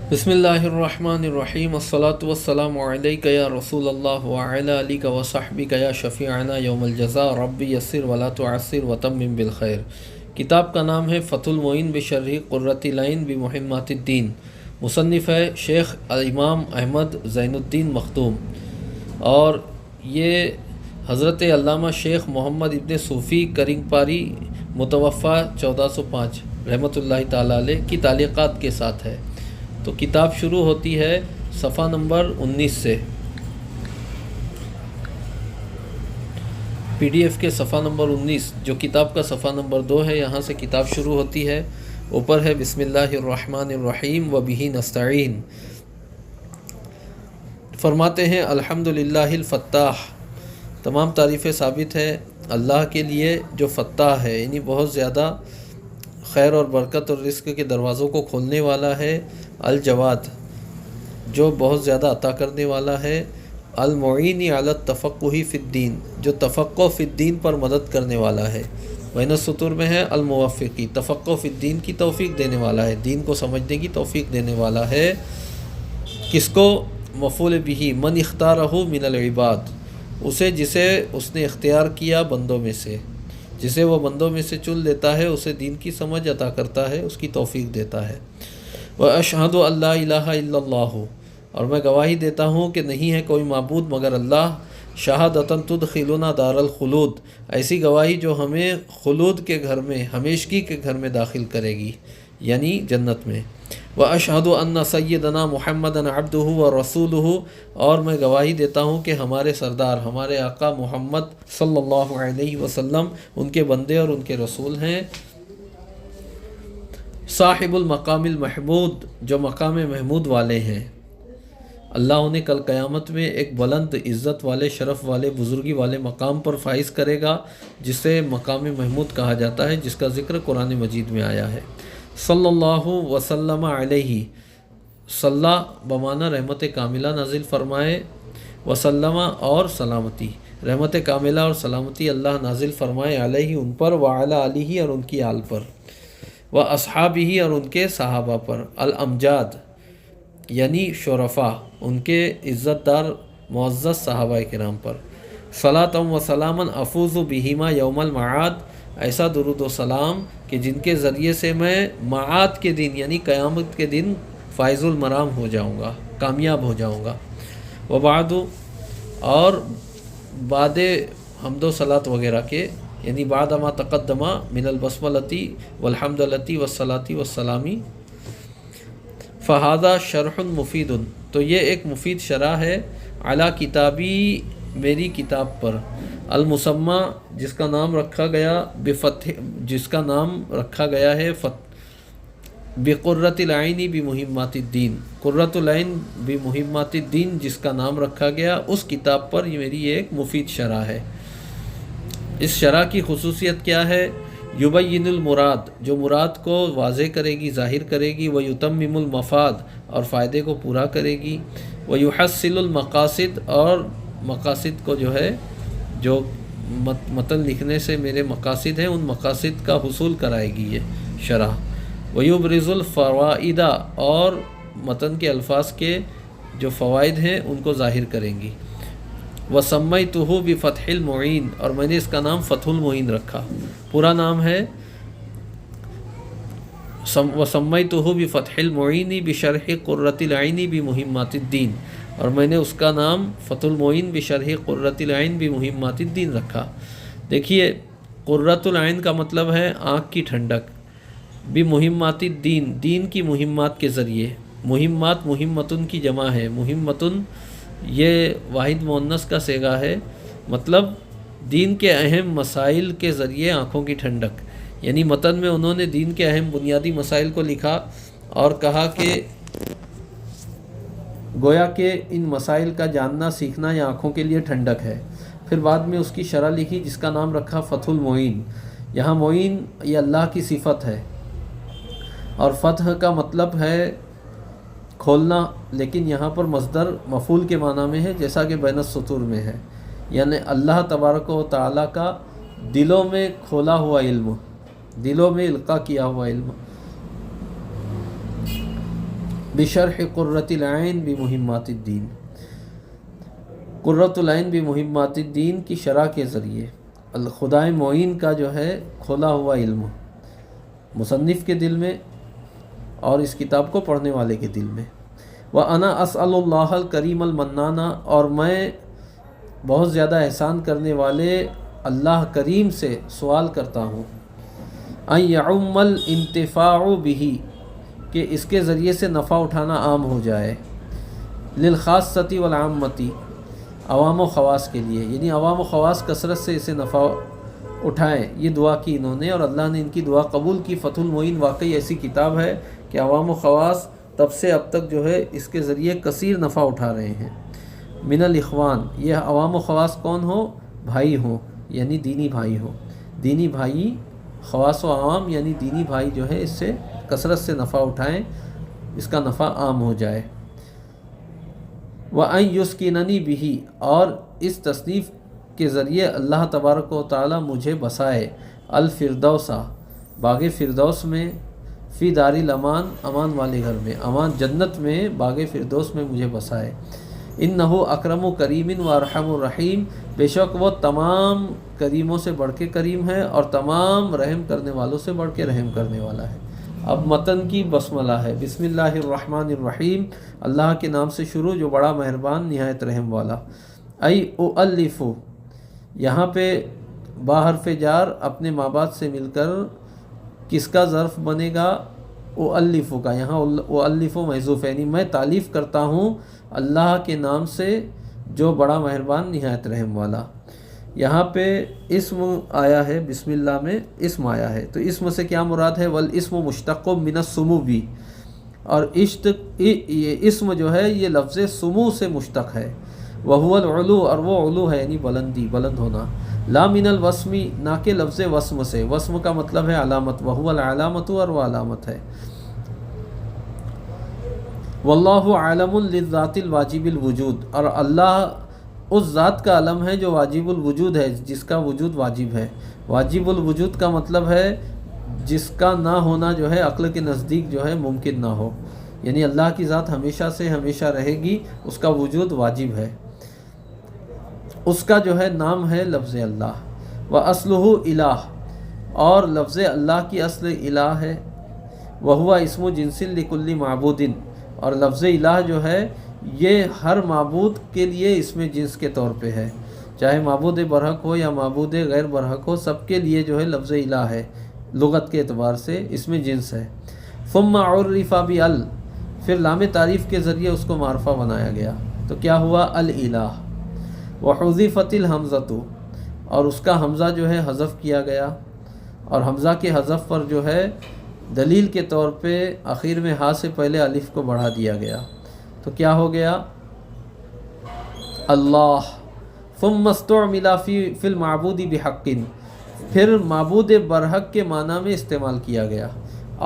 بسم اللہ الرحمن الرحیم والصلاة والسلام علیک یا رسول اللہ وعلی آلک وصحبک یا شفیعنا یوم الجزاء ربی یسر ولا تعسر وتمم بالخیر۔ کتاب کا نام ہے فتح المعین بشرح قرۃ العین بمحمات الدین، مصنف ہے شیخ امام احمد زین الدین مخدوم، اور یہ حضرت علامہ شیخ محمد ابن صوفی کرنگ پاری متوفہ 1405 رحمۃ اللہ تعالیٰ علیہ کی تعلیقات کے ساتھ ہے۔ تو کتاب شروع ہوتی ہے صفحہ نمبر 19 سے، پی ڈی ایف کے صفحہ نمبر 19 جو کتاب کا صفحہ نمبر 2 ہے، یہاں سے کتاب شروع ہوتی ہے۔ اوپر ہے بسم اللہ الرحمن الرحیم وبہ نستعین۔ فرماتے ہیں الحمدللہ الفتاح، تمام تعریفیں ثابت ہے اللہ کے لیے جو فتاح ہے، یعنی بہت زیادہ خیر اور برکت اور رزق کے دروازوں کو کھولنے والا ہے۔ الجواد، جو بہت زیادہ عطا کرنے والا ہے۔ المعین علی التفقہ فی الدین، جو تفقہ فی الدین پر مدد کرنے والا ہے۔ بین السطور میں ہے الموفقی، تفقہ فی الدین کی توفیق دینے والا ہے، دین کو سمجھنے کی توفیق دینے والا ہے۔ کس کو؟ مفعول بہ، من اختارہ من العباد، اسے جسے اس نے اختیار کیا بندوں میں سے، جسے وہ بندوں میں سے چن لیتا ہے، اسے دین کی سمجھ عطا کرتا ہے، اس کی توفیق دیتا ہے۔ وَأَشْهَدُ أَن لَّا إِلَٰهَ إِلَّا اللَّهُ، اور میں گواہی دیتا ہوں کہ نہیں ہے کوئی معبود مگر اللہ۔ شہادۃ تدخلنا دار الخلود، ایسی گواہی جو ہمیں خلود کے گھر میں، ہمیشگی کے گھر میں داخل کرے گی، یعنی جنت میں۔ وَأَشْهَدُ أَنَّ سَيِّدَنَا مُحَمَّدًا عَبْدُهُ وَرَسُولُهُ، اور میں گواہی دیتا ہوں کہ ہمارے سردار، ہمارے آقا محمد صلی اللہ علیہ وسلم ان کے بندے اور ان کے رسول ہیں۔ صاحب المقام المحمود، جو مقام محمود والے ہیں، اللہ انہیں کل قیامت میں ایک بلند عزت والے، شرف والے، بزرگی والے مقام پر فائز کرے گا، جسے مقام محمود کہا جاتا ہے، جس کا ذکر قرآن مجید میں آیا ہے۔ صلی اللہ وسلم علیہ، صلی بمعنی رحمت کاملہ نازل فرمائے، وسلم اور سلامتی، رحمت کاملہ اور سلامتی اللہ نازل فرمائے علیہ ان پر، وعلی آلہ اور ان کی آل پر، و اصحابہ اور ان کے صحابہ پر، الامجاد یعنی شرفاء، ان کے عزت دار معزز صحابہ کرام پر۔ صلاۃ و سلاما افوز بہما یوم المعاد، ایسا درود و سلام کہ جن کے ذریعے سے میں معاد کے دن یعنی قیامت کے دن فائز المرام ہو جاؤں گا، کامیاب ہو جاؤں گا۔ وبعد، اور بعد حمد و صلاۃ وغیرہ کے، یعنی بعد ما تقدم من البسملتی والحمدلتی والصلاۃ والسلامی، فہذا شرح مفید، تو یہ ایک مفید شرح ہے، علی کتابی میری کتاب پر، المسمى جس کا نام رکھا گیا بفتح، جس کا نام رکھا گیا ہے بقرۃ العین بمحمات الدین، قرۃ العین بمحمات الدین جس کا نام رکھا گیا، اس کتاب پر یہ میری ایک مفید شرح ہے۔ اس شرح کی خصوصیت کیا ہے؟ یبین المراد، جو مراد کو واضح کرے گی، ظاہر کرے گی، ویتمم المفاد اور فائدے کو پورا کرے گی، ویحصل المقاصد اور مقاصد کو جو ہے، جو متن لکھنے سے میرے مقاصد ہیں، ان مقاصد کا حصول کرائے گی یہ شرح، ویبرز الفوائد اور متن کے الفاظ کے جو فوائد ہیں ان کو ظاہر کریں گی۔ وَسَمَّيْتُهُ بِفَتْحِ الْمُعِينِ، اور میں نے اس کا نام فتح المعین رکھا، پورا نام ہے وَسَمَّيْتُهُ بِفَتْحِ الْمُعِينِ بِشَرْحِ قُرَّةِ الْعَيْنِ بِمُحِمَّاتِ الدِّينِ، اور میں نے اس کا نام فتح المعین بشرح قرۃ العین بمحمات الدین رکھا۔ دیکھیے، قرۃ العین کا مطلب ہے آنکھ کی ٹھنڈک، بمحمات الدین، دین کی مہمات کے ذریعے، مہمات مہمتن کی جمع ہے، مہمتن یہ واحد مؤنث کا صیغہ ہے، مطلب دین کے اہم مسائل کے ذریعے آنکھوں کی ٹھنڈک، یعنی متن میں انہوں نے دین کے اہم بنیادی مسائل کو لکھا اور کہا کہ گویا کہ ان مسائل کا جاننا سیکھنا یہ آنکھوں کے لیے ٹھنڈک ہے۔ پھر بعد میں اس کی شرح لکھی جس کا نام رکھا فتح المعین۔ یہاں معین یہ اللہ کی صفت ہے، اور فتح کا مطلب ہے کھولنا، لیکن یہاں پر مصدر مفعول کے معنی میں ہے، جیسا کہ بین السطور میں ہے، یعنی اللہ تبارک و تعالیٰ کا دلوں میں کھولا ہوا علم، دلوں میں القاء کیا ہوا علم۔ بشرح قرۃ العین بمہمات الدین، قرۃ العین بمہمات الدین کی شرح کے ذریعے خدائے معین کا جو ہے کھولا ہوا علم مصنف کے دل میں اور اس کتاب کو پڑھنے والے کے دل میں۔ وَأَنَا أَسْأَلُ اللَّهَ الْكَرِيمَ الْمَنَّانَ، اور میں بہت زیادہ احسان کرنے والے اللہ کریم سے سوال کرتا ہوں، أَن يَعُمَّ الْإِنْتِفَاعُ بِهِ، کہ اس کے ذریعے سے نفع اٹھانا عام ہو جائے، لِلْخَاصَّةِ وَالْعَامَّةِ، عوام و خواص کے لیے، یعنی عوام و خواص کثرت سے اسے نفع اٹھائیں۔ یہ دعا کی انہوں نے اور اللہ نے ان کی دعا قبول کی۔ فتح المعین واقعی ایسی کتاب ہے کہ عوام و خواص تب سے اب تک جو ہے اس کے ذریعے کثیر نفع اٹھا رہے ہیں۔ من الاخوان، یہ عوام و خواص کون ہو؟ بھائی ہوں، یعنی دینی بھائی ہو، دینی بھائی، خواص و عوام یعنی دینی بھائی جو ہے اس سے کثرت سے نفع اٹھائیں، اس کا نفع عام ہو جائے۔ وَأَن يُسْكِنَنِي بِهِ، اور اس تصنیف کے ذریعے اللہ تبارک و تعالی مجھے بسائے، الفردوسا، باغ فردوس میں، فی دار الامان، امان والے گھر میں، امان جنت میں باغ فردوس میں مجھے بسائے۔ انہ اکرم کریم و ارحم الرحیم، بے شک وہ تمام کریموں سے بڑھ کے کریم ہے اور تمام رحم کرنے والوں سے بڑھ کے رحم کرنے والا ہے۔ اب متن کی بسملہ ہے۔ بسم اللہ الرحمن الرحیم، اللہ کے نام سے شروع جو بڑا مہربان نہایت رحم والا۔ ای اؤلف، یہاں پہ با حرف جار اپنے ماں باپ سے مل کر کس کا ظرف بنے گا؟ اؤلف کا، یہاں اؤلف محذوف ہے، یعنی میں تعلیف کرتا ہوں اللہ کے نام سے جو بڑا مہربان نہایت رحم والا۔ یہاں پہ اسم آیا ہے، بسم اللہ میں اسم آیا ہے، تو اسم سے کیا مراد ہے؟ والاسم مشتق من السمو بھی، اور یہ اسم جو ہے یہ لفظ سمو سے مشتق ہے۔ وہو العلو، اور وہ علو ہے یعنی بلندی، بلند ہونا۔ لا من الوسم، نہ کہ لفظ وسم سے، وسم کا مطلب ہے علامت، وہو العلامت، اور وہ علامت ہے۔ واللہ عالم للذات الواجب الوجود، اور اللہ اس ذات کا علم ہے جو واجب الوجود ہے، جس کا وجود واجب ہے۔ واجب الوجود کا مطلب ہے جس کا نہ ہونا جو ہے عقل کے نزدیک جو ہے ممکن نہ ہو، یعنی اللہ کی ذات ہمیشہ سے ہمیشہ رہے گی، اس کا وجود واجب ہے، اس کا جو ہے نام ہے لفظ اللہ۔ وَأَصْلُهُ الہ، اور لفظ اللہ کی اصل الہ ہے۔ وَهُوَ اسم جنس لِكُلِّ معبود، اور لفظ الہ جو ہے یہ ہر معبود کے لیے اسم جنس کے طور پہ ہے، چاہے معبود برحق ہو یا معبود غیر برحق ہو، سب کے لیے جو ہے لفظ الہ ہے، لغت کے اعتبار سے اسم جنس ہے۔ ثم عرف بال، پھر لام تعریف کے ذریعے اس کو معرفہ بنایا گیا، تو کیا ہوا؟ الالہ۔ وحذفت الحمزۃ، اور اس کا حمزہ جو ہے حذف کیا گیا، اور حمزہ کے حذف پر جو ہے دلیل کے طور پہ آخر میں ہا سے پہلے الف کو بڑھا دیا گیا، تو کیا ہو گیا؟ اللہ۔ ثم استعمل فی المعبود بحق، پھر معبود برحق کے معنی میں استعمال کیا گیا،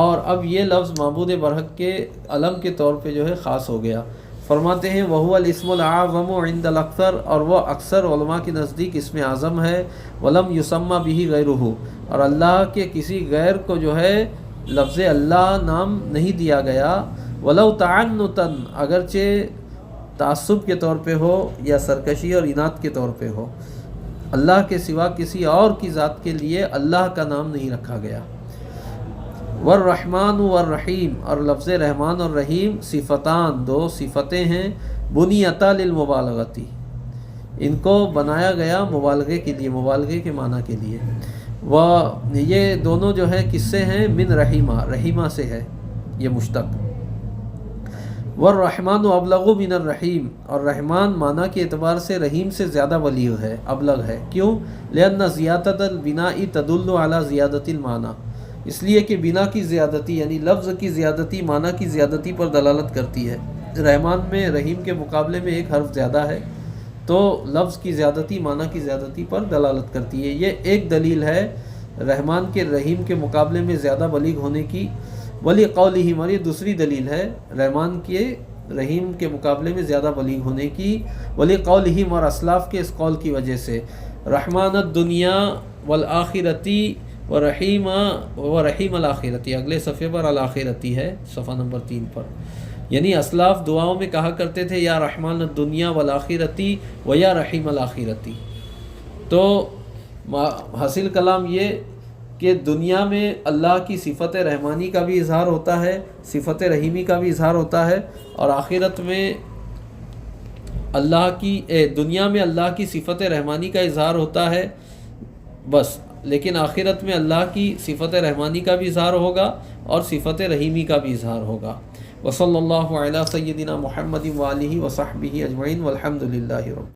اور اب یہ لفظ معبود برحق کے علم کے طور پہ جو ہے خاص ہو گیا۔ فرماتے ہیں وَهُوَ الاسم الأعظم عند الأكثر، اور وہ اکثر علماء کے نزدیک اسم اعظم ہے۔ وَلَمْ يُسَمَّ بِهِ غَيْرُهُ، اور اللہ کے کسی غیر کو جو ہے لفظ اللہ نام نہیں دیا گیا۔ وَلَوْ تَعَنُّتًا، اگرچہ تعصب کے طور پہ ہو یا سرکشی اور اناد کے طور پہ ہو، اللہ کے سوا کسی اور کی ذات کے لیے اللہ کا نام نہیں رکھا گیا۔ والرحمن والرحیم، اور لفظ رحمان اور رحیم صفتان، دو صفتیں ہیں، بنیتا للمبالغتی، ان کو بنایا گیا مبالغے کے لیے، مبالغے کے معنی کے لیے۔ یہ دونوں جو ہے کس سے ہیں؟ من رحیمہ، رحیمہ سے ہے یہ مشتق۔ والرحمن ابلغ من الرحیم، اور رحمان معنی کے اعتبار سے رحیم سے زیادہ بلیغ ہے، ابلغ ہے۔ کیوں؟ لأن زیادت البناء تدل علی زیادت المعنی، اس لیے کہ بنا کی زیادتی یعنی لفظ کی زیادتی معنی کی زیادتی پر دلالت کرتی ہے۔ رحمان میں رحیم کے مقابلے میں ایک حرف زیادہ ہے، تو لفظ کی زیادتی معنی کی زیادتی پر دلالت کرتی ہے۔ یہ ایک دلیل ہے رحمان کے رحیم کے مقابلے میں زیادہ بلیغ ہونے کی۔ ولی قولہم، اور یہ دوسری دلیل ہے رحمان کے رحیم کے مقابلے میں زیادہ بلیغ ہونے کی۔ ولی قولہم، اور اسلاف کے اس قول کی وجہ سے، رحمان الدنیا والآخرتی ورحیم الآخرتی، اگلے صفحے پر الآخرتی ہے، صفحہ نمبر 3 پر. یعنی اسلاف دعاؤں میں کہا کرتے تھے یا رحمان الدنیا والآخرتی و یا رحیم الآخرتی. تو حاصل کلام یہ کہ دنیا میں اللہ کی صفت رحمانی کا بھی اظہار ہوتا ہے، صفت رحیمی کا بھی اظہار ہوتا ہے، اور آخرت میں دنیا میں اللہ کی صفت رحمانی کا اظہار ہوتا ہے بس، لیکن آخرت میں اللہ کی صفت رحمانی کا بھی اظہار ہوگا اور صفت رحیمی کا بھی اظہار ہوگا. وصلی اللہ علی سیدنا محمد وآلہ وصحبہ اجمعین والحمد للہ رب